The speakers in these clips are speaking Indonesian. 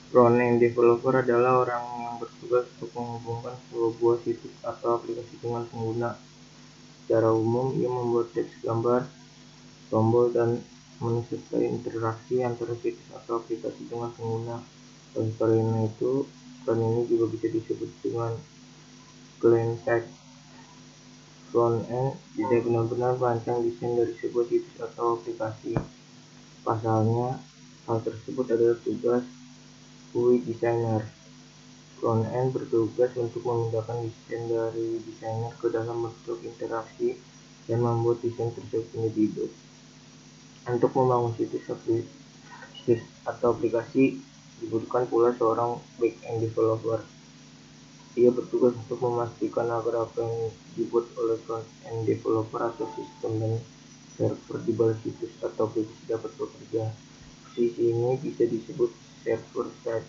Front-end developer adalah orang yang bertugas untuk menghubungkan sebuah situs atau aplikasi dengan pengguna. Secara umum, ia membuat teks, gambar, tombol, dan menyusun interaksi antara situs atau aplikasi dengan pengguna. Dan karena itu, front ini juga bisa disebut dengan client-side. Front-end tidak benar-benar merancang desain dari sebuah situs atau aplikasi. Pasalnya, hal tersebut adalah tugas UI designer. Front-end bertugas untuk memindahkan desain dari desainer ke dalam bentuk interaksi dan membuat desain tersebut menjadi hidup. Untuk membangun situs atau aplikasi, dibutuhkan pula seorang back-end developer. Ia bertugas untuk memastikan agar apa yang dibuat oleh front-end developer atau sistem dan server di balik situs atau aplikasi dapat bekerja. Posisi ini bisa disebut server-side.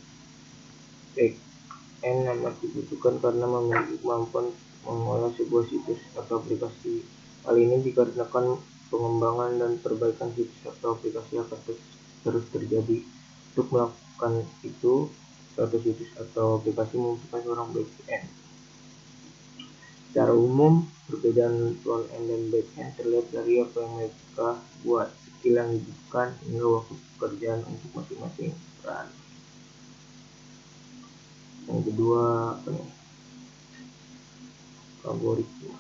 Back-end amat dibutuhkan karena memiliki kemampuan mengolah sebuah situs atau aplikasi. Hal ini dikarenakan pengembangan dan perbaikan situs atau aplikasi akan terus terjadi. Untuk melakukan itu, suatu situs atau aplikasi membutuhkan seorang back-end. Secara umum, perbedaan front-end dan back-end terlihat dari apa yang mereka buat, skill yang dibutuhkan, hingga waktu pekerjaan untuk masing-masing peran. Yang kedua, algoritma.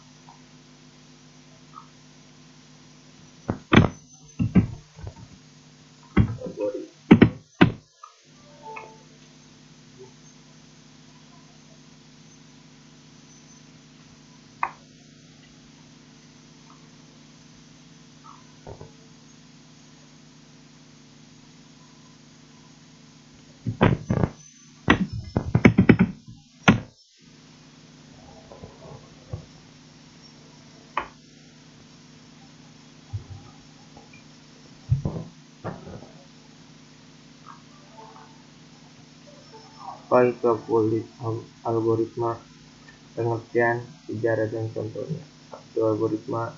Apa itu algoritma? Pengertian, sejarah, dan contohnya. Itu algoritma.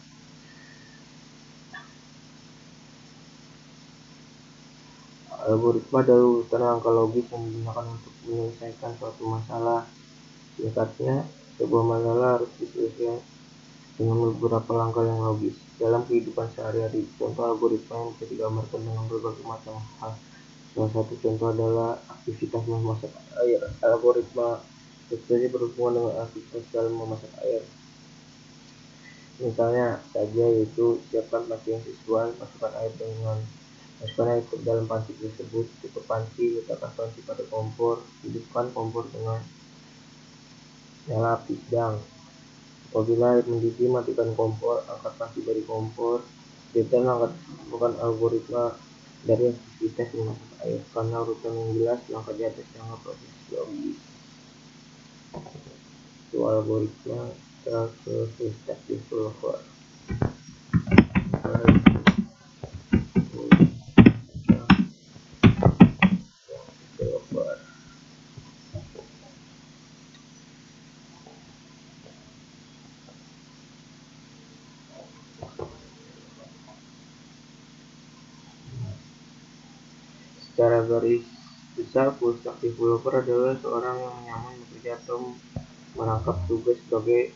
Algoritma adalah urutan langkah logis yang digunakan untuk menyelesaikan suatu masalah. Singkatnya, sebuah masalah harus diselesaikan dengan beberapa langkah yang logis. Dalam kehidupan sehari-hari, contoh algoritma yang bisa digambarkan dengan berbagai macam hal. Salah satu contoh adalah aktivitas memasak air. Algoritma tentu berhubungan dengan aktivitas dalam memasak air. Misalnya saja yaitu siapkan panci yang sesuai, masukkan air ke dalam panci tersebut, tutup panci, letakkan panci pada kompor, hidupkan kompor dengan nyala api sedang. Apabila air mendidih, matikan kompor, angkat panci dari kompor. Detail langkah bukan algoritma dari aktivitas memasak air, karena urutan yang jelas langkah di atas yang proses logis. Itu algoritma ke step developer. Secara garis besar, full stack developer adalah seorang yang nyaman bekerja atau merangkap tugas sebagai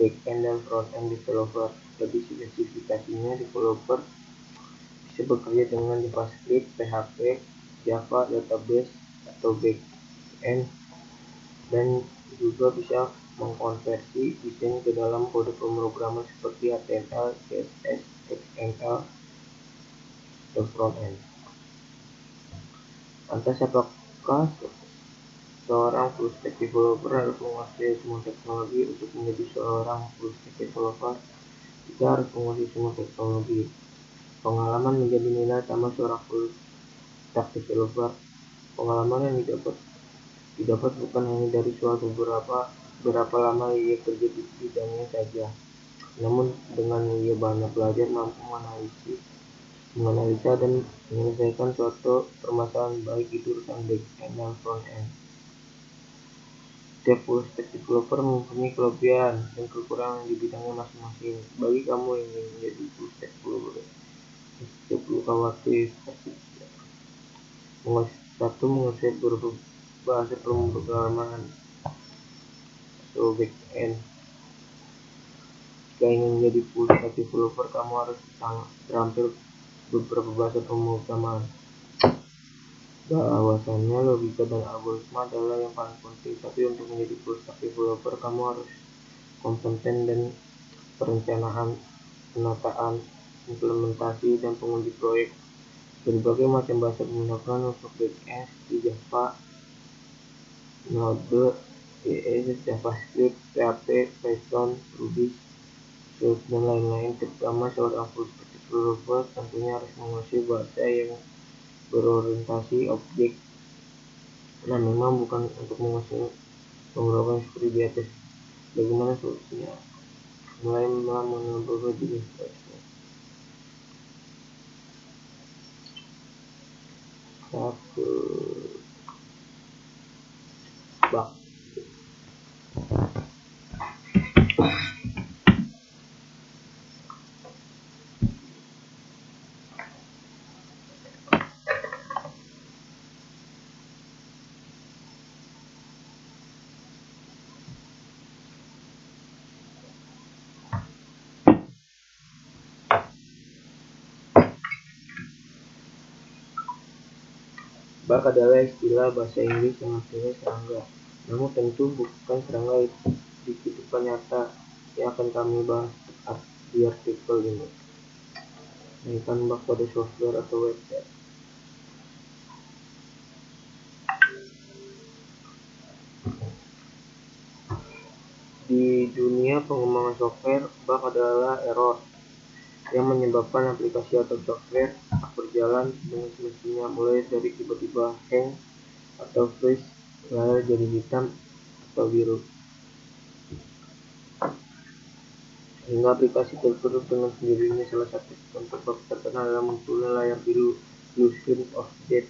back-end dan front-end developer. Lebih spesifikasinya, developer bisa bekerja dengan JavaScript, PHP, Java, database, atau back-end, dan juga bisa mengkonversi desain ke dalam kode pemrograman seperti HTML, CSS, XML, dan front-end. Lantas, apakah seorang full stack developer harus menguasai semua teknologi? Untuk menjadi seorang full stack developer, kita harus menguasai semua teknologi. Pengalaman menjadi nilai tambah seorang full stack developer. Pengalaman yang didapat bukan hanya dari suatu berapa lama ia kerja di bidangnya saja, namun dengan ia banyak belajar, mampu menganalisa dan menyelesaikan suatu permasalahan, baik itu urusan back-end dan front-end. Setiap full stack developer mempunyai kelebihan dan kekurangan di bidangnya masing-masing. Bagi kamu yang ingin menjadi full stack developer, tidak perlu khawatir, menguasai Satu, menguasai beberapa bahasa pemrograman atau back-end. Jika ingin menjadi full stack developer, kamu harus terampil beberapa bahasa pemrograman. Bahwasannya logika dan algoritma adalah yang paling penting, tapi untuk menjadi full stack developer kamu harus kompeten dan perencanaan, penataan, implementasi, dan penguji proyek. Berbagai macam bahasa digunakan untuk backend seperti Java, Node, JS, JavaScript, PHP, Python, Ruby, Swift, dan lain-lain. Terutama seorang full stack developer tentunya harus menguasai bahasa yang berorientasi objek. Nah, memang bukan untuk menguasai pemrograman seperti di atas. Bagaimana solusinya? Mulai mengenal beberapa jenis bahasa. Satu, bak. Bug adalah istilah bahasa Inggris yang artinya serangga. Namun tentu bukan serangga di kehidupan nyata yang akan kami bahas di artikel ini. Menemukan bug pada software atau website. Di dunia pengembangan software, bug adalah error yang menyebabkan aplikasi atau software tak berjalan dengan semestinya, mulai dari tiba-tiba hang atau freeze, layar jadi hitam atau biru, sehingga aplikasi tertutup dengan sendirinya. Salah satu contoh bug terkenal adalah munculnya layar biru blue screen of death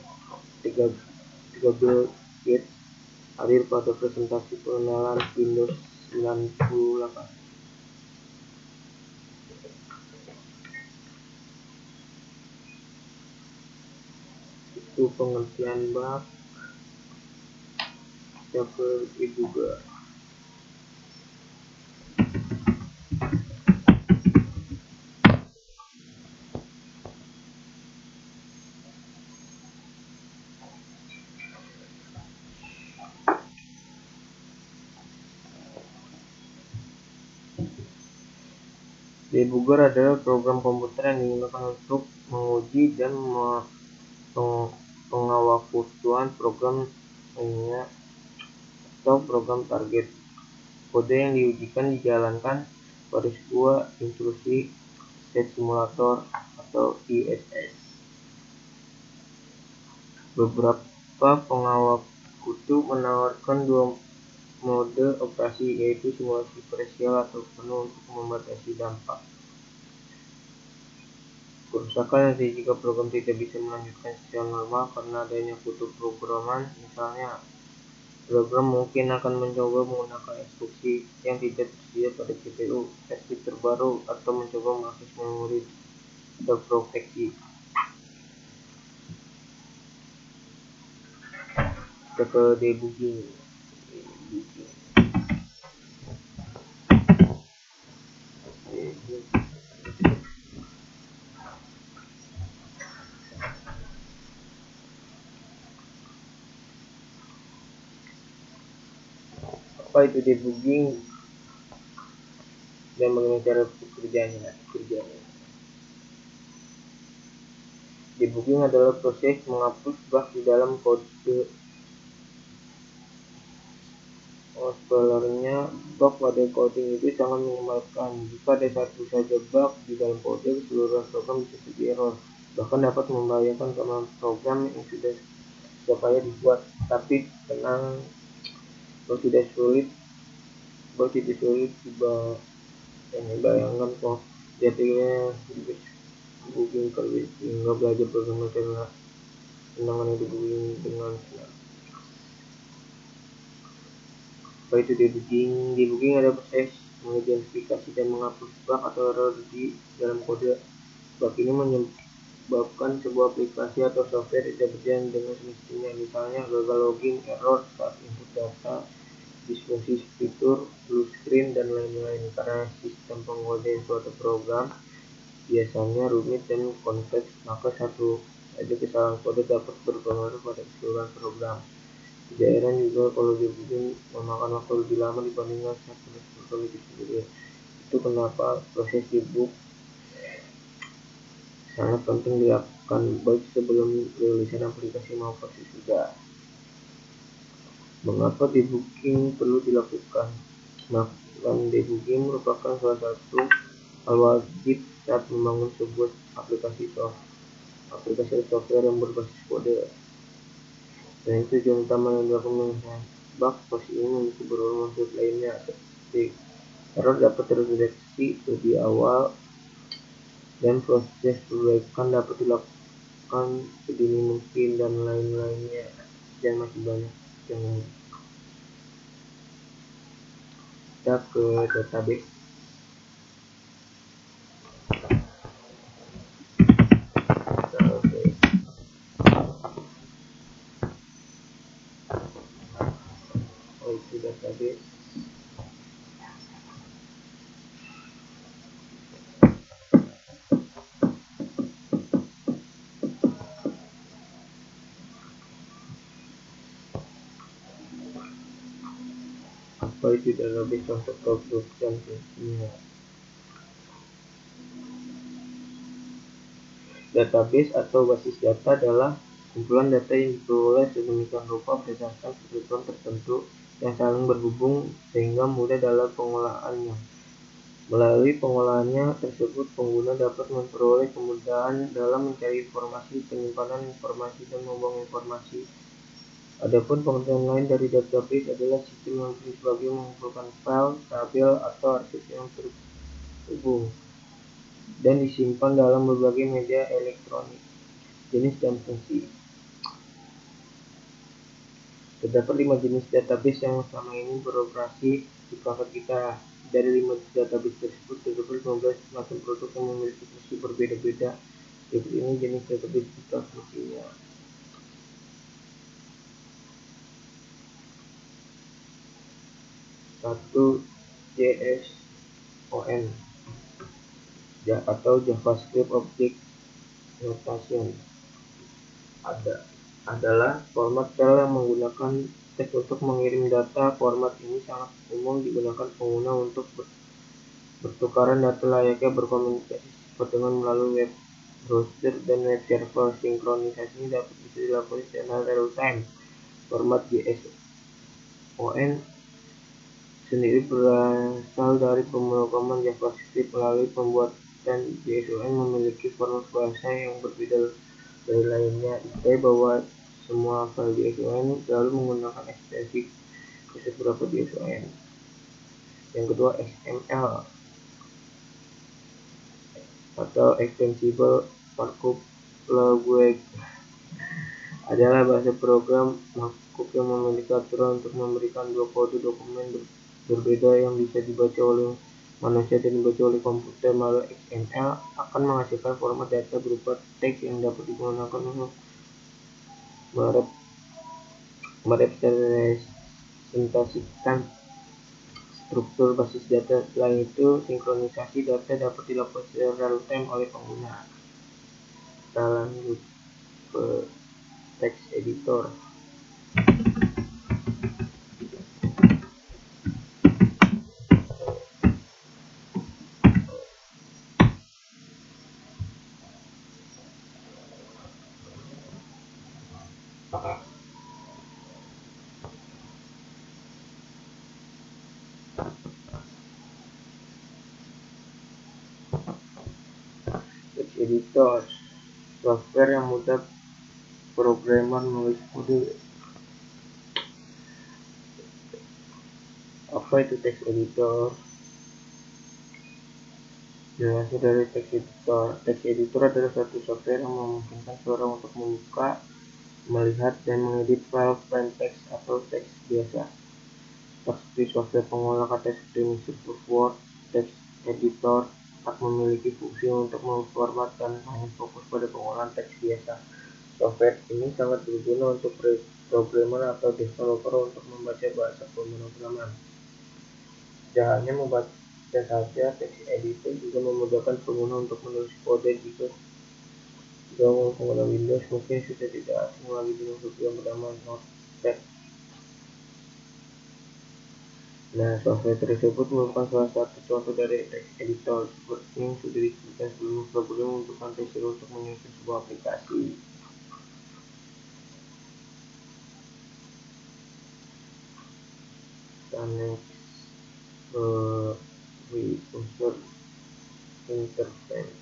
13 Gates hadir pada presentasi pengenalan Windows 98. Itu pengertian bug. Kita ke debugger. Debugger adalah program komputer yang digunakan untuk menguji dan pengawalkutuan program lainnya atau program target. Kode yang diujikan dijalankan pada sebuah instruksi set simulator atau ISS. Beberapa pengawal kutu menawarkan dua mode operasi, yaitu simulasi parsial atau penuh untuk membatasi dampak kerusakan. Nanti jika program tidak bisa melanjutkan secara normal karena adanya kutu programan, misalnya program mungkin akan mencoba menggunakan instruksi yang tidak tersedia pada CPU versi terbaru atau mencoba mengakses memori terproteksi. Kita ke debugging. Apa itu debugging dan bagaimana cara kerjanya? Debugging adalah proses menghapus bug di dalam kode. Sebenarnya bug pada coding itu sangat menyebalkan. Jika ada satu saja bug di dalam kode, seluruh program bisa jadi error, bahkan dapat membahayakan kemampuan program yang sudah payah dibuat. Tapi tenang, bug tidak sulit dibayangkan kok. Jadinya debugging kali hingga belajar bagaimana cara menangani debugging dengan senang. Apa itu debugging? Debugging adalah proses mengidentifikasi dan menghapus bug atau error di dalam kode. Bug ini menyebabkan sebuah aplikasi atau software tidak berjalan dengan semestinya, misalnya gagal login, error saat input data, disfungsi fitur, blue screen, dan lain-lain. Karena sistem penguasaan suatu program biasanya rumit dan kompleks, maka satu saja kesalahan kode dapat berpengaruh pada keseluruhan program. Tidak heran juga kalau dibikin memakan waktu lebih lama dibandingkan saat proses program itu sendiri. Itu kenapa proses debug sangat penting dilakukan baik sebelum rilisan aplikasi maupun sesudah. Mengapa debugging perlu dilakukan? Melakukan debugging merupakan salah satu hal wajib saat membangun sebuah aplikasi software yang berbasis kode. Dan tujuan utama yang dilakukan menyelesaikan bug. Proses ini memiliki beberapa maksud lainnya, seperti error dapat terdeteksi lebih awal dan proses perbaikan dapat dilakukan sedini mungkin, dan lain-lainnya, dan masih banyak yang lain. Kita ke database. Itu database. Apa itu database? Contoh produk dan fungsinya. Database atau basis data adalah kumpulan data yang diperoleh sedemikian rupa berdasarkan kebutuhan tertentu yang saling berhubung sehingga mudah dalam pengolahannya. Melalui pengolahannya tersebut, pengguna dapat memperoleh kemudahan dalam mencari informasi, penyimpanan informasi, dan membuang informasi. Adapun pengertian lain dari database adalah sistem yang berfungsi sebagai mengumpulkan file, tabel, atau arsip yang terhubung dan disimpan dalam berbagai media elektronik. Jenis dan fungsi. Terdapat 5 jenis database yang selama ini beroperasi di perangkat kita. Dari 5 database tersebut, terdapat 15 macam produk yang memiliki fungsi berbeda-beda. Berikut ini jenis database serta fungsinya. 1. JSON atau JavaScript Object Notation adalah format file yang menggunakan teks untuk mengirim data. Format ini sangat umum digunakan pengguna untuk bertukaran data layaknya berkomunikasi seperti dengan melalui web browser dan web server. Sinkronisasi dapat bisa dilakukan secara real time. Format JSON sendiri berasal dari pemrograman JavaScript. Melalui pembuatan JSON memiliki format bahasa yang berbeda dari lainnya. Diketahui bahwa semua file JSON selalu menggunakan ekstensi khusus beberapa JSON. Yang kedua, XML atau Extensible Markup Language adalah bahasa program markup yang memiliki aturan untuk memberikan dua kode dokumen berbeda yang bisa dibaca oleh manusia dan dibaca oleh komputer. Melalui XML akan menghasilkan format data berupa teks yang dapat digunakan untuk merepresentasikan struktur basis data. Selain itu, sinkronisasi data dapat dilakukan secara real time oleh pengguna. Kita lanjut ke text editor. Text editor, software yang mudah programmer menulis kode. Apa itu text editor? Jelasnya dari text editor. Text editor adalah suatu software yang memungkinkan seorang untuk membuka, melihat, dan mengedit file plain text atau teks biasa. Seperti software pengolah kata seperti Microsoft Word, Text Editor, tak memiliki fungsi untuk memformat dan hanya fokus pada pengolahan teks biasa. Software ini sangat berguna untuk programmer atau developer untuk membaca bahasa pemrograman. Tidak hanya membaca saja, text editor juga memudahkan pengguna untuk menulis kode jika pengguna Windows mungkin sudah tidak asing lagi dengan fitur yang bernama Notepad. Nah, software tersebut merupakan salah satu contoh dari text editor. Seperti yang sudah disebutkan sebelumnya, program untuk konteks untuk menyusun sebuah aplikasi. Dan next, unsur interface.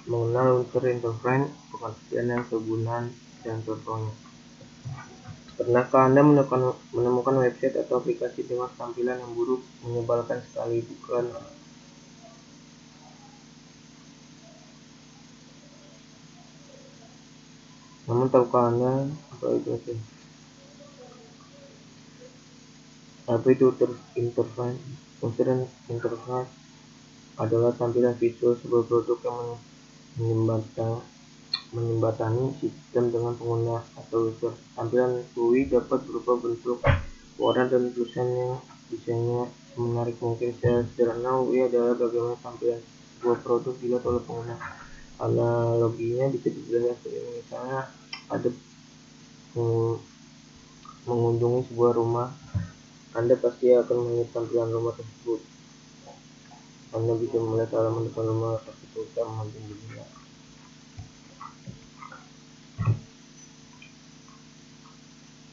Mengenal unsur interface, pengertian dan kegunaan dan contohnya. Pernahkah Anda menemukan website atau aplikasi dengan tampilan yang buruk, menyebalkan sekali, bukan? Namun tahukah Anda apa itu interface? Unsur interface adalah tampilan visual sebuah produk yang menjembatani sistem dengan pengguna atau user. Tampilan GUI dapat berupa bentuk, warna, dan tulisan yang desainnya menarik mungkin. Secara sederhana, GUI adalah bagaimana tampilan sebuah produk dilihat oleh pengguna. Analoginya bisa dijelaskan seperti misalnya ada mengunjungi sebuah rumah, Anda pasti akan melihat tampilan rumah tersebut. Anda bisa melihat halaman depan rumah tersebut dan mengunjunginya.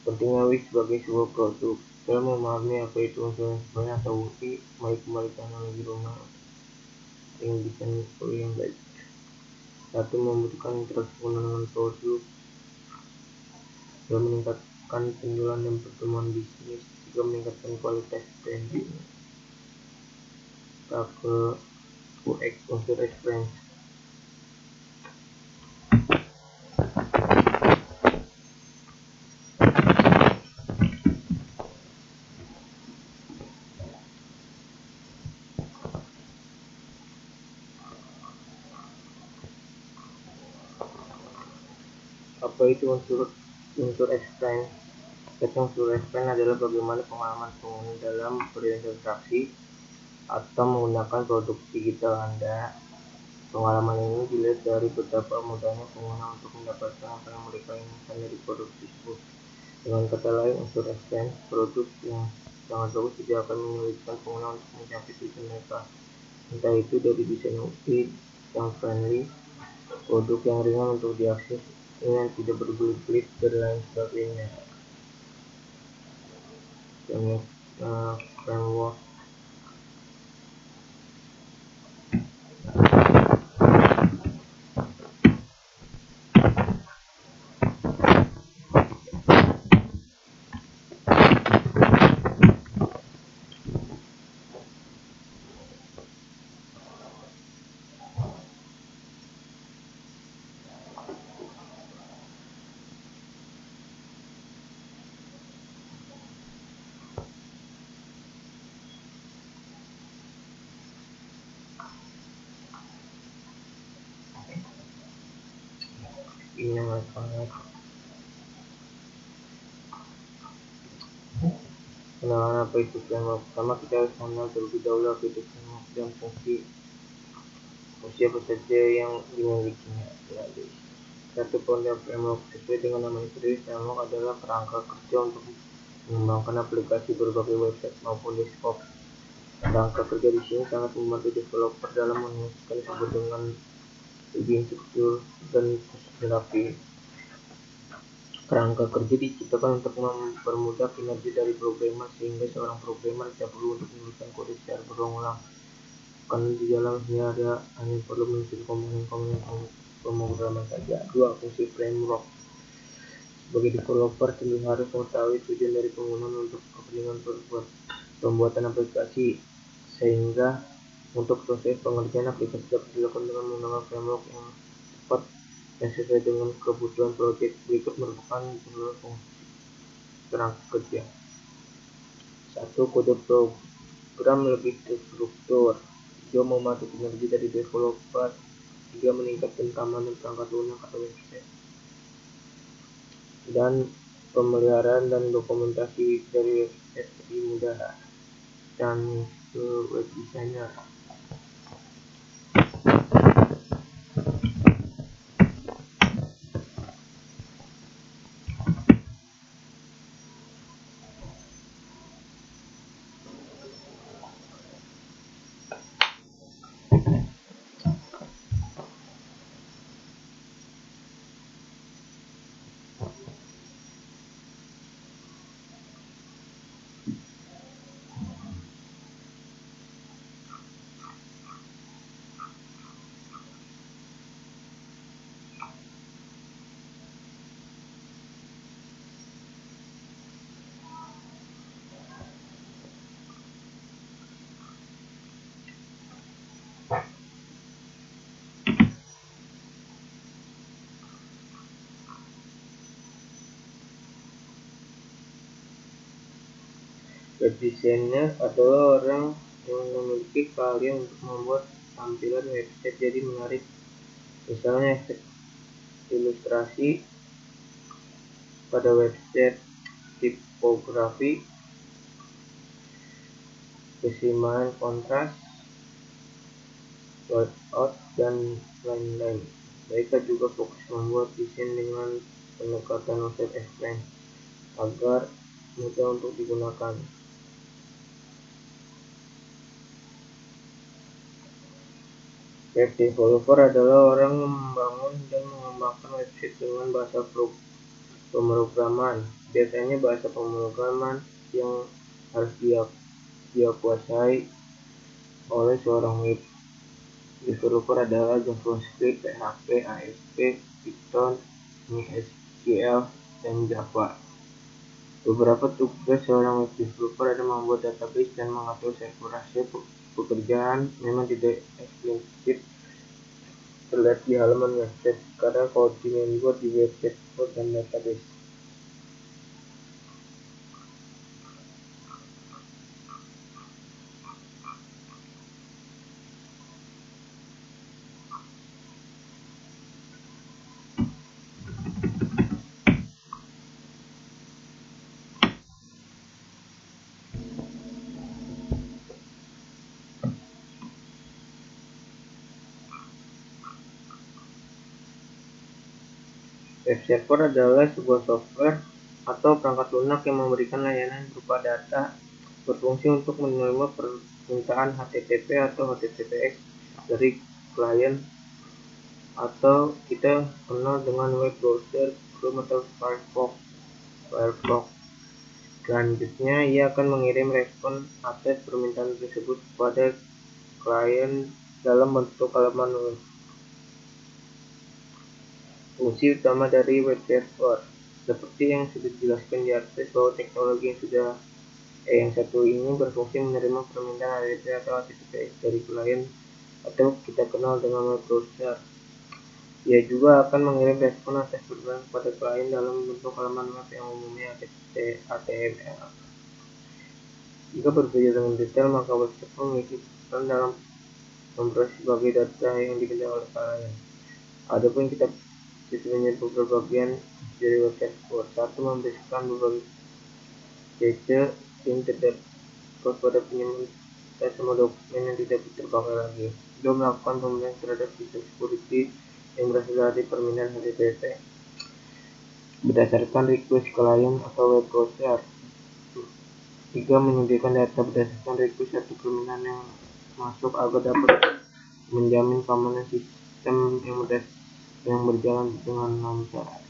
Pentingnya GUI sebagai sebuah produk. Dalam memahami apa itu unsur interface atau GUI, mari kembali ke analogi rumah yang desain GUI yang baik. Satu, membutuhkan interaksi pengguna dengan produk. Dua, meningkatkan penjualan dan pertumbuhan bisnis. Tiga, meningkatkan kualitas branding. Kita ke UX, unsur experience. Apa itu unsur experience? Unsur experience adalah bagaimana pengalaman pengguna dalam berinteraksi atau menggunakan produk digital Anda. Pengalaman ini dilihat dari betapa mudahnya pengguna untuk mendapatkan apa yang mereka inginkan dari produk tersebut. Dengan kata lain, unsur experience, produk yang sangat bagus tidak akan menyulitkan pengguna untuk mencapai tujuan mereka. Entah itu dari desain UI yang friendly, produk yang ringan untuk diakses, yang tidak berbelit-belit, dan lain sebagainya. Framework. Ini masalah kenalan apa itu framework. Pertama, kita harus mengenal terlebih dahulu apa itu framework dan fungsi apa saja yang dimilikinya. Satu, pengertian framework. Sesuai dengan namanya sendiri, framework adalah kerangka kerja untuk mengembangkan aplikasi berbagai website maupun desktop. Kerangka kerja di sini sangat membantu developer dalam menuliskan sebuah dengan lebih secure dan rapi. Kerangka kerja diciptakan untuk mempermudah kinerja dari programmer, sehingga seorang programmer tidak perlu untuk menuliskan kode secara berulang-ulang. Karena di dalamnya hanya perlu mengisi komponen-komponen pemrograman saja. 2. Fungsi framework. Sebagai developer tentu harus mengetahui tujuan dari penggunaan untuk kepentingan pembuatan aplikasi, sehingga untuk proses pengerjaan aplikasi dapat dilakukan dengan menggunakan framework yang tepat dan sesuai dengan kebutuhan proyek. Berikut merupakan beberapa fungsi kerangka kerja. 1. Kode program lebih terstruktur. 2. Membantu kinerja dari developer. 3. Meningkatkan keamanan perangkat lunak atau website. Dan pemeliharaan dan dokumentasi dari website lebih mudah dan ke web designer. Web designer adalah orang yang memiliki keahlian untuk membuat tampilan website jadi menarik, misalnya efek ilustrasi pada website, tipografi, keseimbangan kontras, layout, dan lain-lain. Mereka juga fokus membuat desain dengan pendekatan user experience agar mudah untuk digunakan. Web developer adalah orang yang membangun dan mengembangkan website dengan bahasa pemrograman. Biasanya bahasa pemrograman yang harus dia kuasai oleh seorang web developer adalah JavaScript, PHP, ASP, Python, MySQL, dan Java. Beberapa tugas seorang web developer adalah membuat database dan mengatur server. Hasil pekerjaan memang tidak eksplisit terlihat di halaman website karena coding yang dibuat di website dan database. Web server adalah sebuah software atau perangkat lunak yang memberikan layanan berupa data, berfungsi untuk menerima permintaan HTTP atau HTTPS dari klien, atau kita kenal dengan web browser, Chrome atau Firefox. Selanjutnya, ia akan mengirim respon atas permintaan tersebut kepada klien dalam bentuk halaman web. Fungsi utama dari web server, seperti yang sudah dijelaskan di atas, bahwa teknologi yang satu ini berfungsi menerima permintaan HTTP atau HTTPS dari klien atau kita kenal dengan web browser. Ia juga akan mengirim respon atas permintaan kepada klien dalam bentuk halaman web yang umumnya HTML. Jika berbeda dengan detail, maka web server memiliki peran dalam memproses sebagai data yang dikejar oleh klien. Adapun kita menyebut beberapa bagian dari web server. 1. Membersihkan berbagai cache yang terdapat pada penyemutan semua dokumen yang tidak terpakai lagi. 2. Melakukan pemeriksaan terhadap sistem security yang berasal dari permintaan HTTP berdasarkan request klien atau web browser. 3. Menyediakan data berdasarkan request atau permintaan yang masuk agar dapat menjamin keamanan sistem yang berjalan dengan lancar.